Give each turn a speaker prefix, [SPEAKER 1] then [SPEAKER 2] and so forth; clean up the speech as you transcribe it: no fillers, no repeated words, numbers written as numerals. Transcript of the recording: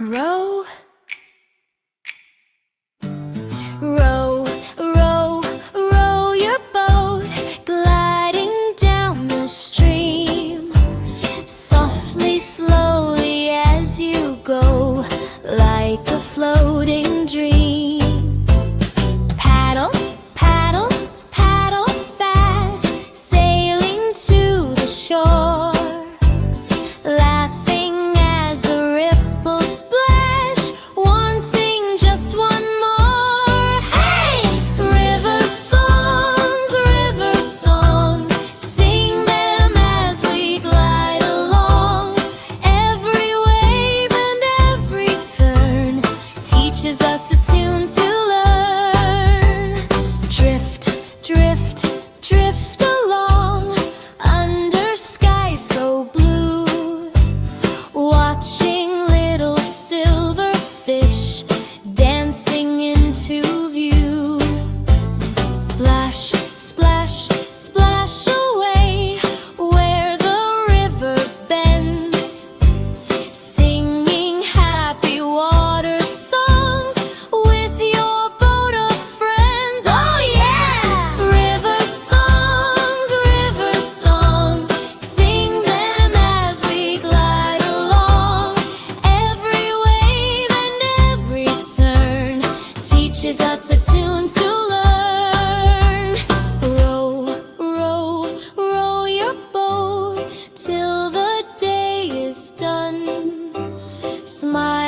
[SPEAKER 1] Row, row, row, row your boat, gliding down the stream, softly, slowly as you go, like a floating dream. Paddle, paddle, paddle fast, sailing to the shore, laughing as the ripples splash, wanting just one more. Hey! River songs, sing them as we glide along. Every wave and every turn teaches us a tune to learn. Drift, drift, drift along under sky so blue, watching little silver fish dancing into view. Splash, splash, splash away where the river bends, singing happy water songs with your boat of friends. Oh yeah! River songs, sing them as we glide along. Every wave and every turn teaches us a tune to learn. Row, row, row your boat till the day is done. Smile